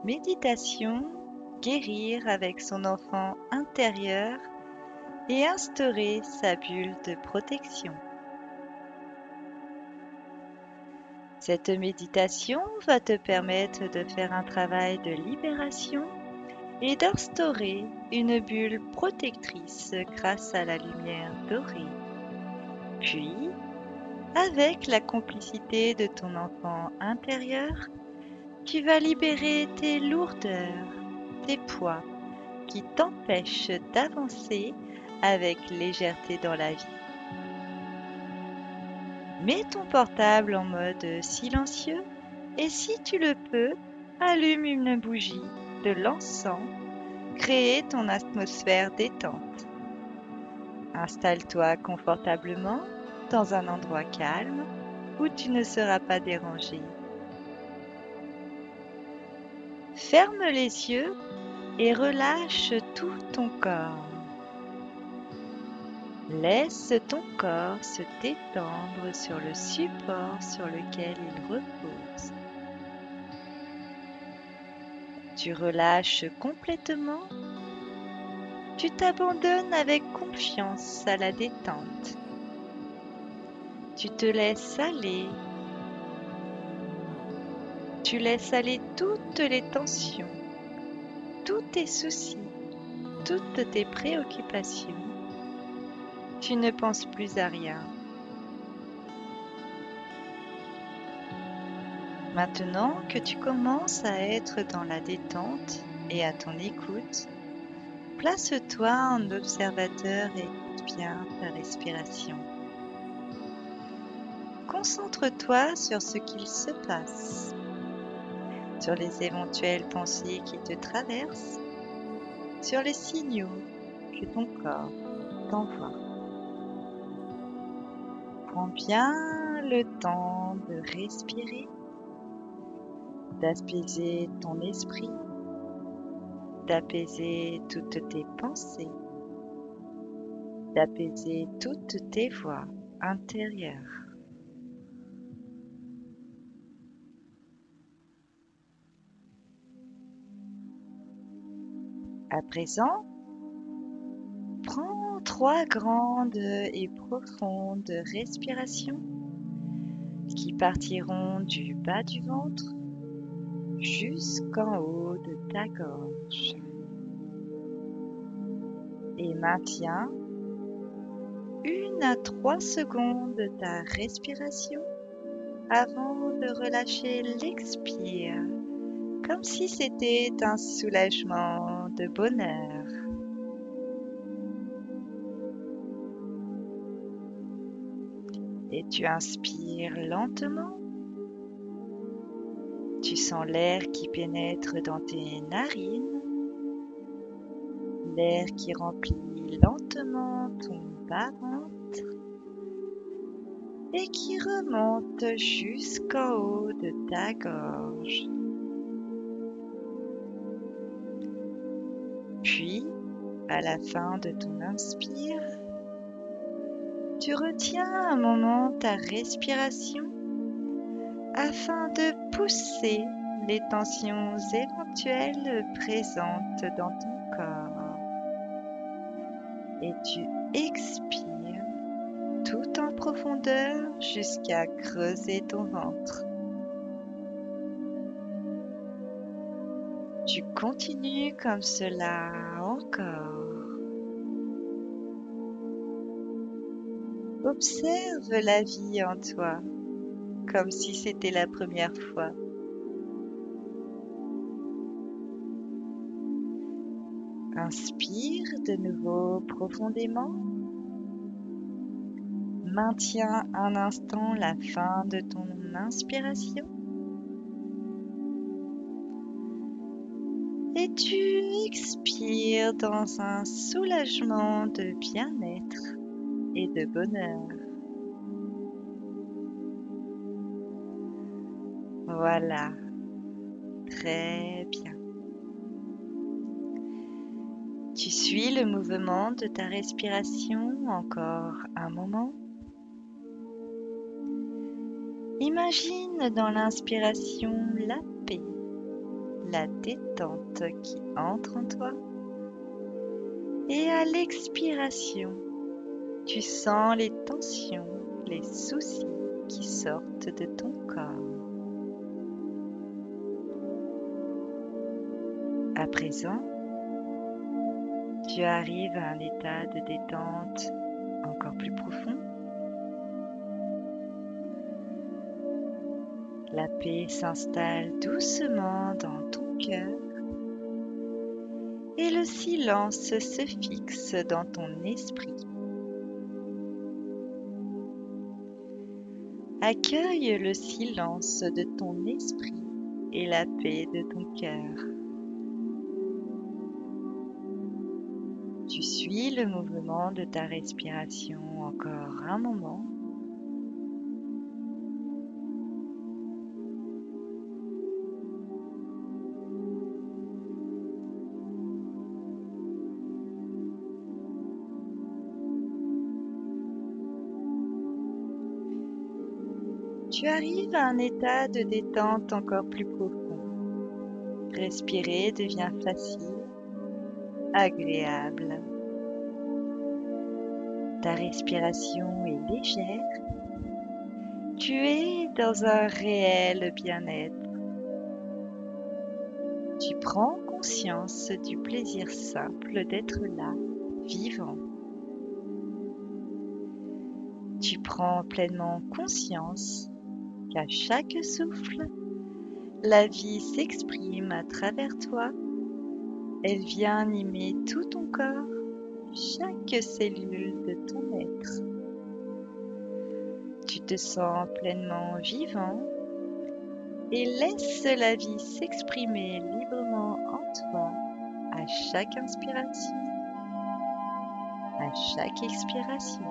Méditation, guérir avec son enfant intérieur et instaurer sa bulle de protection. Cette méditation va te permettre de faire un travail de libération et d'instaurer une bulle protectrice grâce à la lumière dorée. Puis, avec la complicité de ton enfant intérieur, tu vas libérer tes lourdeurs, tes poids qui t'empêchent d'avancer avec légèreté dans la vie. Mets ton portable en mode silencieux et si tu le peux, allume une bougie, de l'encens, crée ton atmosphère détente. Installe-toi confortablement dans un endroit calme où tu ne seras pas dérangé. Ferme les yeux et relâche tout ton corps. Laisse ton corps se détendre sur le support sur lequel il repose. Tu relâches complètement. Tu t'abandonnes avec confiance à la détente. Tu te laisses aller. Tu laisses aller toutes les tensions, tous tes soucis, toutes tes préoccupations. Tu ne penses plus à rien. Maintenant que tu commences à être dans la détente et à ton écoute, place-toi en observateur et écoute bien ta respiration. Concentre-toi sur ce qu'il se passe, sur les éventuelles pensées qui te traversent, sur les signaux que ton corps t'envoie. Prends bien le temps de respirer, d'apaiser ton esprit, d'apaiser toutes tes pensées, d'apaiser toutes tes voix intérieures. À présent, prends 3 grandes et profondes respirations qui partiront du bas du ventre jusqu'en haut de ta gorge. Et maintiens 1 à 3 secondes ta respiration avant de relâcher l'expire, comme si c'était un soulagement de bonheur. Et tu inspires lentement. Tu sens l'air qui pénètre dans tes narines, l'air qui remplit lentement ton bas-ventre et qui remonte jusqu'en haut de ta gorge. Puis, à la fin de ton inspire, tu retiens un moment ta respiration afin de pousser les tensions éventuelles présentes dans ton corps. Et tu expires tout en profondeur jusqu'à creuser ton ventre. Tu continues comme cela encore. Observe la vie en toi, comme si c'était la première fois. Inspire de nouveau profondément. Maintiens un instant la fin de ton inspiration. Et tu expires dans un soulagement de bien-être et de bonheur. Voilà, très bien. Tu suis le mouvement de ta respiration encore un moment. Imagine dans l'inspiration la paix, la détente qui entre en toi. Et à l'expiration, tu sens les tensions, les soucis qui sortent de ton corps. À présent, tu arrives à un état de détente encore plus profond. La paix s'installe doucement dans ton cœur et le silence se fixe dans ton esprit. Accueille le silence de ton esprit et la paix de ton cœur. Tu suis le mouvement de ta respiration encore un moment. Tu arrives à un état de détente encore plus profond. Respirer devient facile, agréable. Ta respiration est légère. Tu es dans un réel bien-être. Tu prends conscience du plaisir simple d'être là, vivant. Tu prends pleinement conscience qu'à chaque souffle, la vie s'exprime à travers toi. Elle vient animer tout ton corps, chaque cellule de ton être. Tu te sens pleinement vivant et laisse la vie s'exprimer librement en toi à chaque inspiration, à chaque expiration.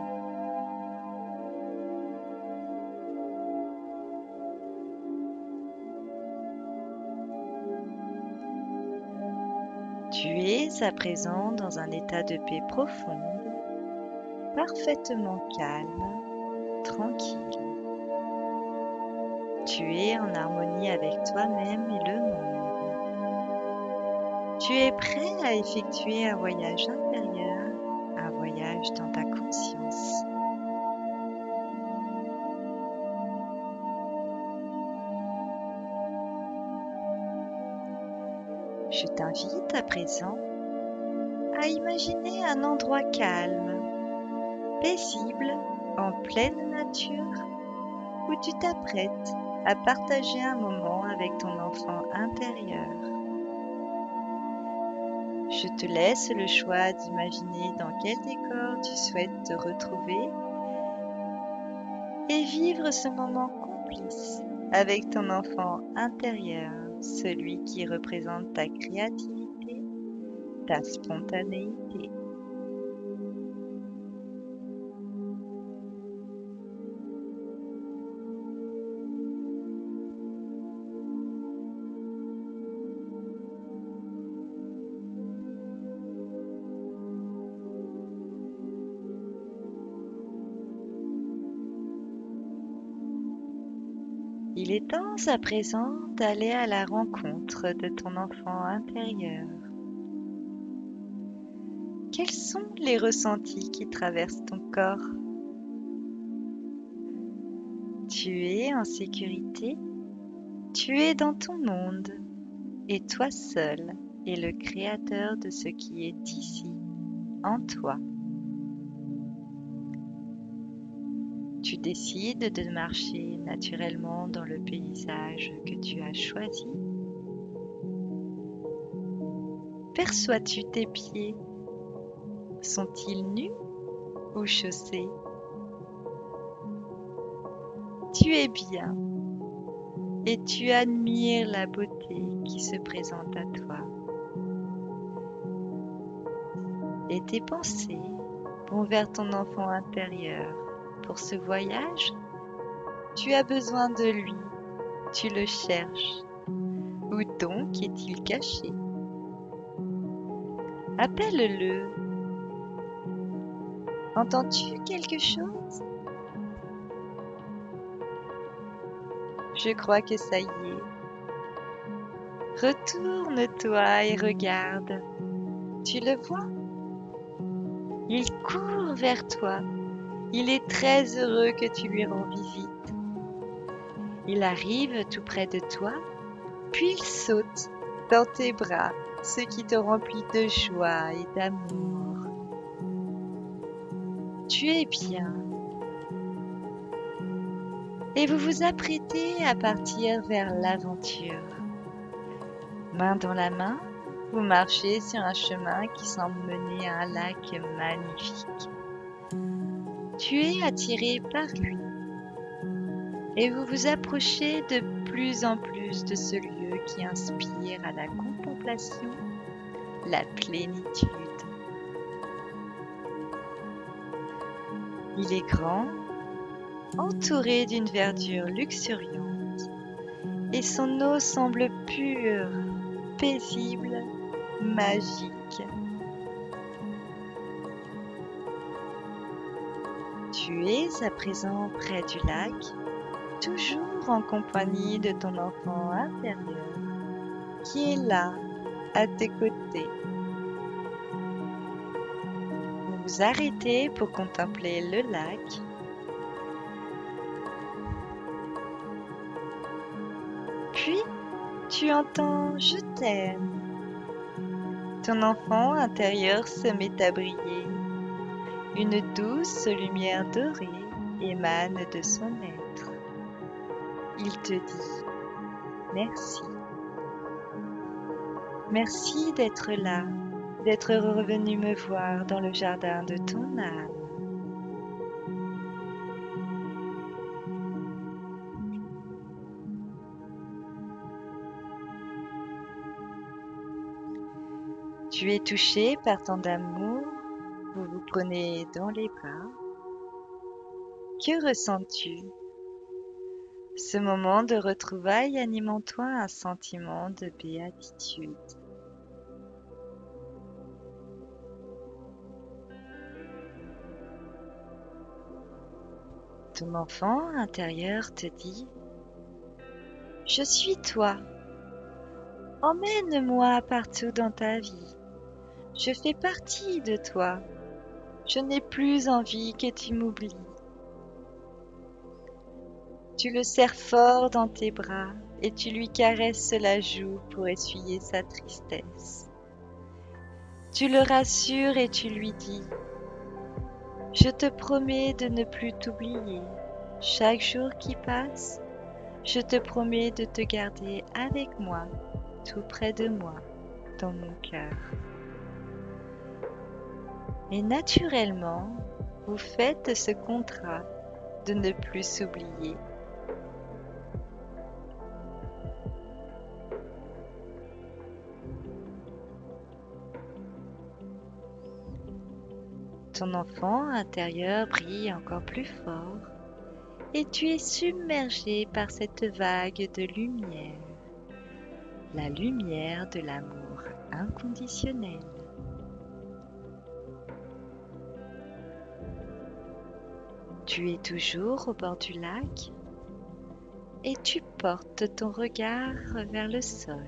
Tu es à présent dans un état de paix profonde, parfaitement calme, tranquille. Tu es en harmonie avec toi-même et le monde. Tu es prêt à effectuer un voyage intérieur, un voyage dans ta conscience. Je t'invite à présent à imaginer un endroit calme, paisible, en pleine nature, où tu t'apprêtes à partager un moment avec ton enfant intérieur. Je te laisse le choix d'imaginer dans quel décor tu souhaites te retrouver et vivre ce moment complice avec ton enfant intérieur, celui qui représente ta créativité, ta spontanéité. Il est temps à présent d'aller à la rencontre de ton enfant intérieur. Quels sont les ressentis qui traversent ton corps? Tu es en sécurité, tu es dans ton monde et toi seul es le créateur de ce qui est ici, en toi. Tu décides de marcher naturellement dans le paysage que tu as choisi. Perçois-tu tes pieds? Sont-ils nus ou chaussés? Tu es bien et tu admires la beauté qui se présente à toi. Et tes pensées vont vers ton enfant intérieur. Pour ce voyage, tu as besoin de lui, tu le cherches. Où donc est-il caché? Appelle-le. Entends-tu quelque chose? Je crois que ça y est. Retourne-toi et regarde. Tu le vois? Il court vers toi. Il est très heureux que tu lui rends visite. Il arrive tout près de toi, puis il saute dans tes bras, ce qui te remplit de joie et d'amour. Tu es bien. Et vous vous apprêtez à partir vers l'aventure. Main dans la main, vous marchez sur un chemin qui semble mener à un lac magnifique. Tu es attiré par lui et vous vous approchez de plus en plus de ce lieu qui inspire à la contemplation, la plénitude. Il est grand, entouré d'une verdure luxuriante et son eau semble pure, paisible, magique. Tu es à présent près du lac, toujours en compagnie de ton enfant intérieur, qui est là, à tes côtés. Vous vous arrêtez pour contempler le lac. Puis, tu entends « Je t'aime ». Ton enfant intérieur se met à briller. Une douce lumière dorée émane de son être. Il te dit merci. Merci d'être là, d'être revenu me voir dans le jardin de ton âme. Tu es touché par tant d'amour, vous vous prenez dans les bras. Que ressens-tu? Ce moment de retrouvailles anime en toi un sentiment de béatitude. Ton enfant intérieur te dit « Je suis toi. Emmène-moi partout dans ta vie. Je fais partie de toi. Je n'ai plus envie que tu m'oublies. » Tu le serres fort dans tes bras et tu lui caresses la joue pour essuyer sa tristesse. Tu le rassures et tu lui dis « Je te promets de ne plus t'oublier. Chaque jour qui passe, je te promets de te garder avec moi, tout près de moi, dans mon cœur. » Et naturellement, vous faites ce contrat de ne plus s'oublier. Ton enfant intérieur brille encore plus fort et tu es submergé par cette vague de lumière, la lumière de l'amour inconditionnel. Tu es toujours au bord du lac et tu portes ton regard vers le sol.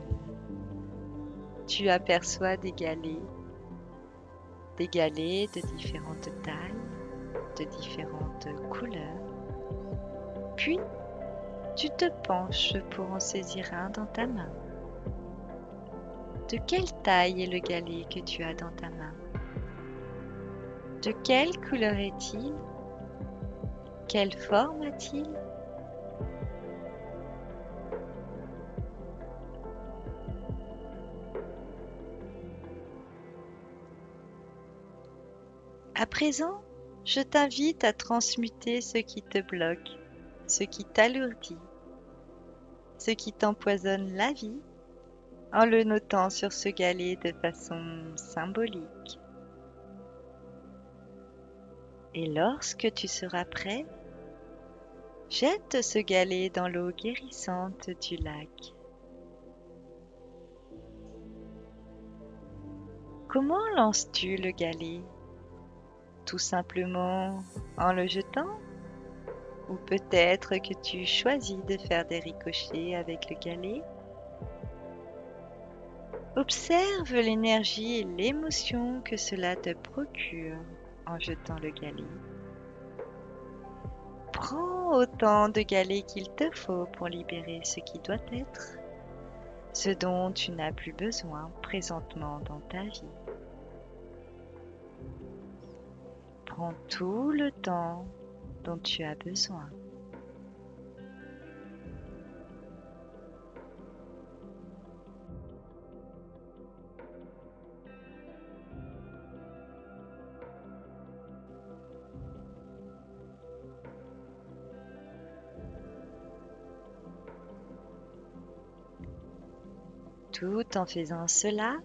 Tu aperçois des galets de différentes tailles, de différentes couleurs. Puis, tu te penches pour en saisir un dans ta main. De quelle taille est le galet que tu as dans ta main? De quelle couleur est-il? Quelle forme a-t-il? À présent, je t'invite à transmuter ce qui te bloque, ce qui t'alourdit, ce qui t'empoisonne la vie, en le notant sur ce galet de façon symbolique. Et lorsque tu seras prêt, jette ce galet dans l'eau guérissante du lac. Comment lances-tu le galet? Tout simplement en le jetant? Ou peut-être que tu choisis de faire des ricochets avec le galet? Observe l'énergie et l'émotion que cela te procure en jetant le galet. Prends autant de galets qu'il te faut pour libérer ce qui doit être, ce dont tu n'as plus besoin présentement dans ta vie. Prends tout le temps dont tu as besoin. Tout en faisant cela,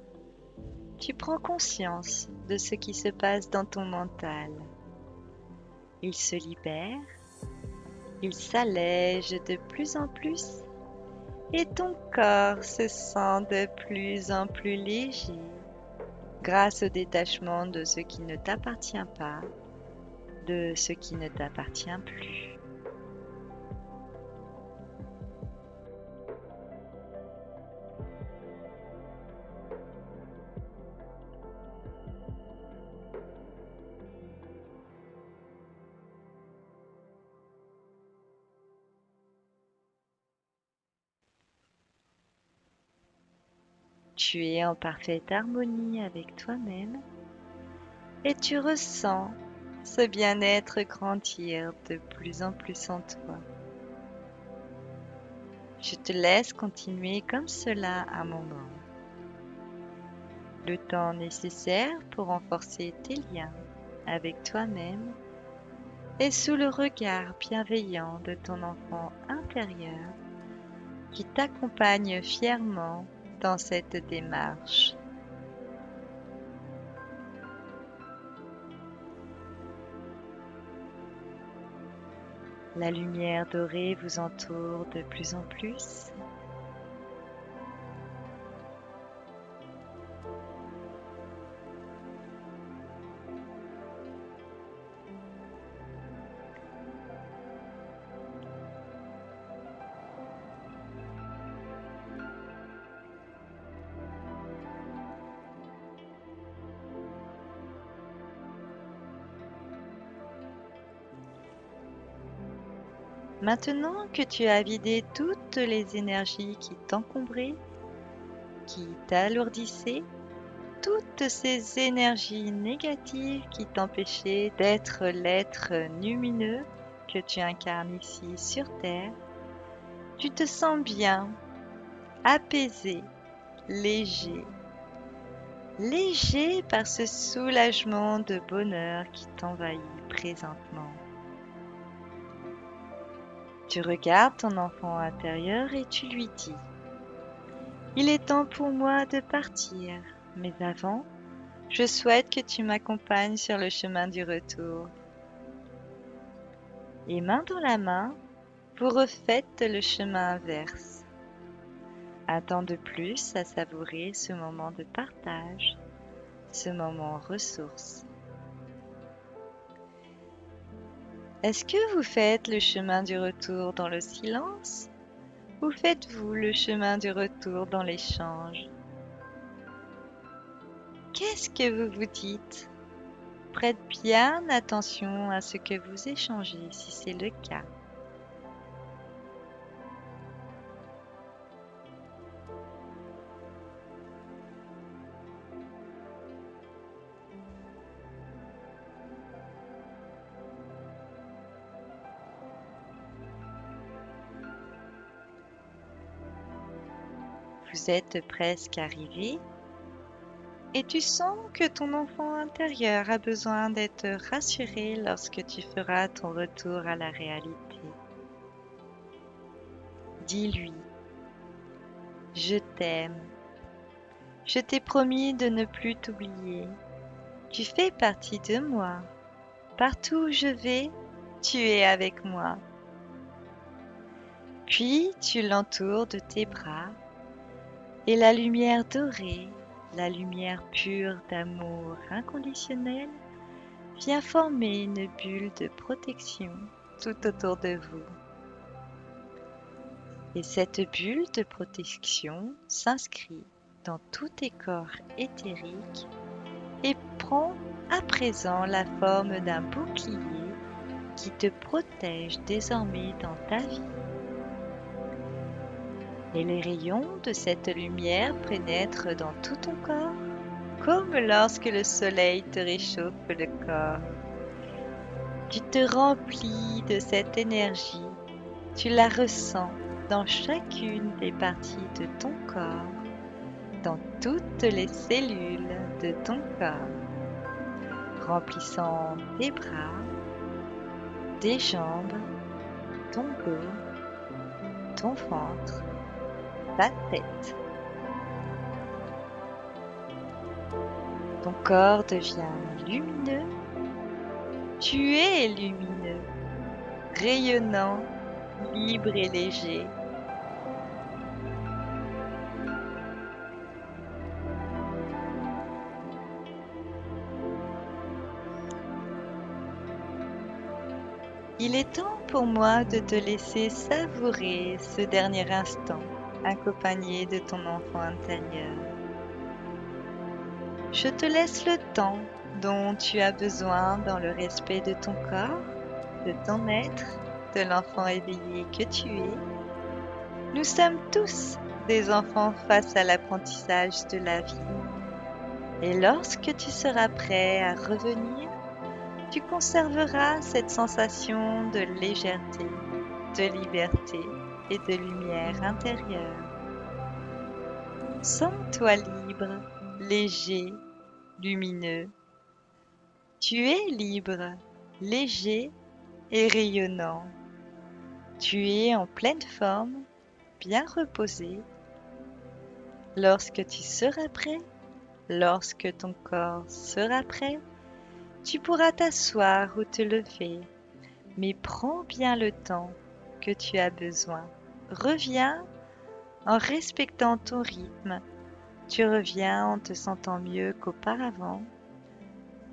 tu prends conscience de ce qui se passe dans ton mental. Il se libère, il s'allège de plus en plus et ton corps se sent de plus en plus léger grâce au détachement de ce qui ne t'appartient pas, de ce qui ne t'appartient plus. Tu es en parfaite harmonie avec toi-même et tu ressens ce bien-être grandir de plus en plus en toi. Je te laisse continuer comme cela un moment. Le temps nécessaire pour renforcer tes liens avec toi-même et sous le regard bienveillant de ton enfant intérieur qui t'accompagne fièrement dans cette démarche. La lumière dorée vous entoure de plus en plus. Maintenant que tu as vidé toutes les énergies qui t'encombraient, qui t'alourdissaient, toutes ces énergies négatives qui t'empêchaient d'être l'être lumineux que tu incarnes ici sur Terre, tu te sens bien, apaisé, léger. Léger par ce soulagement de bonheur qui t'envahit présentement. Tu regardes ton enfant intérieur et tu lui dis : « Il est temps pour moi de partir, mais avant, je souhaite que tu m'accompagnes sur le chemin du retour. » Et main dans la main, vous refaites le chemin inverse. Un temps de plus à savourer ce moment de partage, ce moment ressource. Est-ce que vous faites le chemin du retour dans le silence ou faites-vous le chemin du retour dans l'échange ? Qu'est-ce que vous vous dites ? Prête bien attention à ce que vous échangez si c'est le cas. Vous êtes presque arrivé et tu sens que ton enfant intérieur a besoin d'être rassuré lorsque tu feras ton retour à la réalité. Dis-lui : « Je t'aime. Je t'ai promis de ne plus t'oublier. Tu fais partie de moi. Partout où je vais, tu es avec moi. » Puis tu l'entoures de tes bras et la lumière dorée, la lumière pure d'amour inconditionnel vient former une bulle de protection tout autour de vous. Et cette bulle de protection s'inscrit dans tous tes corps éthériques et prends à présent la forme d'un bouclier qui te protège désormais dans ta vie. Et les rayons de cette lumière pénètrent dans tout ton corps, comme lorsque le soleil te réchauffe le corps. Tu te remplis de cette énergie, tu la ressens dans chacune des parties de ton corps, dans toutes les cellules de ton corps, remplissant tes bras, tes jambes, ton dos, ton ventre, ta tête. Ton corps devient lumineux, tu es lumineux, rayonnant, libre et léger. Il est temps pour moi de te laisser savourer ce dernier instant, accompagné de ton enfant intérieur. Je te laisse le temps dont tu as besoin dans le respect de ton corps, de ton être, de l'enfant éveillé que tu es. Nous sommes tous des enfants face à l'apprentissage de la vie. Et lorsque tu seras prêt à revenir, tu conserveras cette sensation de légèreté, de liberté et de lumière intérieure. Sens-toi libre, léger, lumineux. Tu es libre, léger et rayonnant. Tu es en pleine forme, bien reposé. Lorsque tu seras prêt, lorsque ton corps sera prêt, tu pourras t'asseoir ou te lever, mais prends bien le temps que tu as besoin. Reviens en respectant ton rythme. Tu reviens en te sentant mieux qu'auparavant,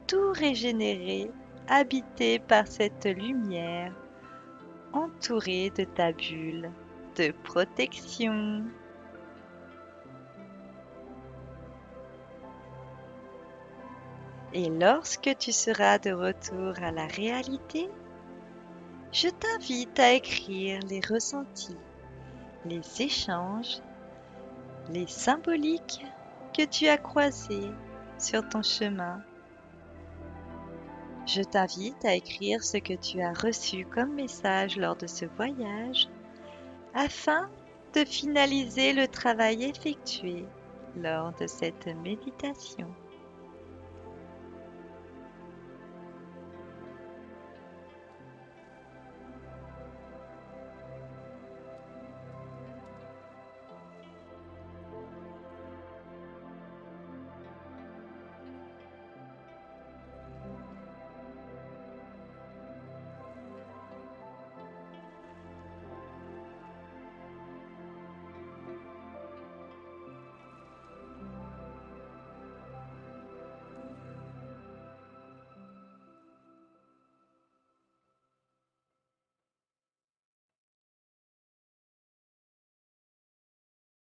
tout régénéré, habité par cette lumière, entouré de ta bulle de protection. Et lorsque tu seras de retour à la réalité, je t'invite à écrire les ressentis, les échanges, les symboliques que tu as croisés sur ton chemin. Je t'invite à écrire ce que tu as reçu comme message lors de ce voyage afin de finaliser le travail effectué lors de cette méditation.